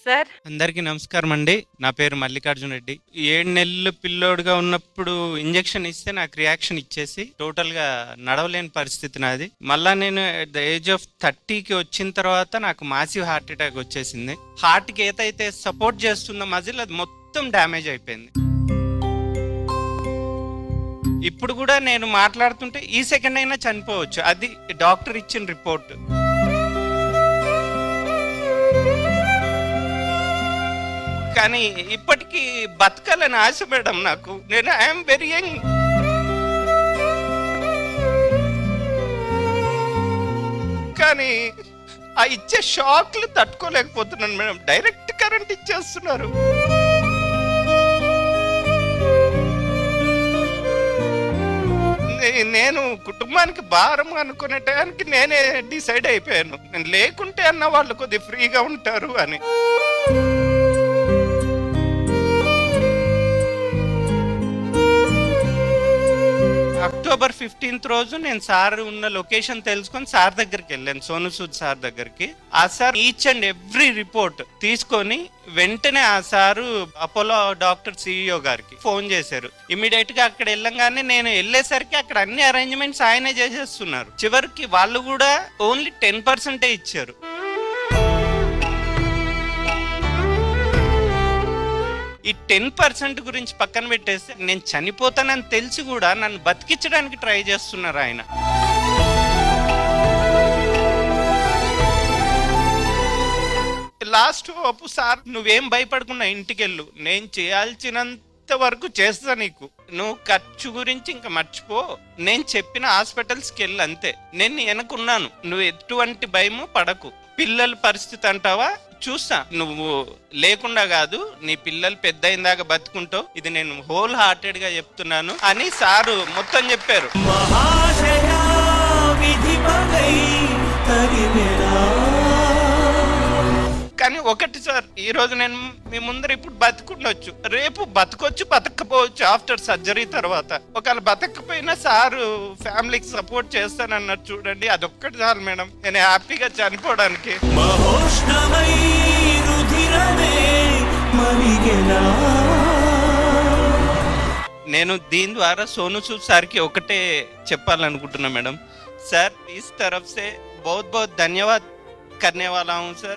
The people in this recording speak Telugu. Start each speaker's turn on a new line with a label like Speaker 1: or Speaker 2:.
Speaker 1: సార్.
Speaker 2: అందరికీ నమస్కారం అండి. నా పేరు మల్లికార్జున రెడ్డి. 7 నెలలు పిల్లోడుగా ఉన్నప్పుడు ఇంజెక్షన్ ఇస్తే నాకు రియాక్షన్ ఇచ్చేసి టోటల్గా నడవలేని పరిస్థితి నాది. మళ్ళా నేను అట్ ద ఏజ్ ఆఫ్ 30కి వచ్చిన తర్వాత నాకు మాసివ్ హార్ట్ అటాక్ వచ్చేసింది. హార్ట్కి ఏదైతే సపోర్ట్ చేస్తుందో మజిల్ అది మొత్తం డ్యామేజ్ అయిపోయింది. ఇప్పుడు కూడా నేను మాట్లాడుతుంటే ఈ సెకండ్ అయినా చనిపోవచ్చు. అది డాక్టర్ ఇచ్చిన రిపోర్ట్. కానీ ఇప్పటికీ బతకాలని ఆశ మేడం నాకు. నేను ఐఎమ్ వెరీ యంగ్. కానీ ఆ ఇచ్చే షాక్లు తట్టుకోలేకపోతున్నాను మేడం. డైరెక్ట్ కరెంట్ ఇచ్చేస్తున్నారు. నేను కుటుంబానికి భారం అనుకునే టైంకి నేనే డిసైడ్ అయిపోయాను, నేను లేకుంటే అన్న వాళ్ళు కొద్దిగా ఫ్రీగా ఉంటారు అని. అక్టోబర్ 15th రోజు నేను సార్ ఉన్న లొకేషన్ తెలుసుకొని సార్ దగ్గరికి వెళ్ళాను, సోను సూద్ సార్ దగ్గరికి. ఆ sir each and every report తీసుకొని వెంటనే ఆ సారు అపోలో డాక్టర్ సిఇఓ గారికి ఫోన్ చేశారు. ఇమీడియట్ గా అక్కడ వెళ్ళంగానే నేను వెళ్ళేసరికి అక్కడ అన్ని అరేంజ్మెంట్స్ ఆయనే చేసేస్తున్నారు. చివరికి వాళ్ళు కూడా ఓన్లీ 10% ఇచ్చారు. ఈ 10% గురించి పక్కన పెట్టేస్తే నేను చనిపోతానని తెలిసి కూడా నన్ను బతికించడానికి ట్రై చేస్తున్నారు ఆయన. లాస్ట్ అప్పు సార్ నువ్వేం భయపడకుండా ఇంటికెళ్ళు, నేను చేయాల్సినంత వరకు చేస్తా నీకు, నువ్వు ఖర్చు గురించి ఇంకా మర్చిపో, నేను చెప్పిన హాస్పిటల్స్కి వెళ్ళు అంతే, నేను వెనకున్నాను, నువ్వు ఎటువంటి భయము పడకు. పిల్లల పరిస్థితి అంటావా చూస్తా, నువ్వు లేకుండా కాదు, నీ పిల్లలు పెద్ద అయిందాక బతుకుంటావు, ఇది నేను హోల్ హార్టెడ్ గా చెప్తున్నాను అని సారు మొత్తం చెప్పారు. కానీ ఒకటి సార్, ఈ రోజు నేను మీ ముందర ఇప్పుడు బతుకుండొచ్చు, రేపు బతకొచ్చు బతకపోవచ్చు ఆఫ్టర్ సర్జరీ తర్వాత. ఒకవేళ బతకపోయినా సారు ఫ్యామిలీకి సపోర్ట్ చేస్తానన్నారు చూడండి, అదొక్కటి చాలు మేడం నేను హ్యాపీగా చనిపోవడానికి. నేను దీని ద్వారా సోను సూద్ సార్కి ఒకటే చెప్పాలనుకుంటున్నా మేడం. సార్ इस तरफ से बहुत बहुत धन्यवाद करने वाला हूँ सर.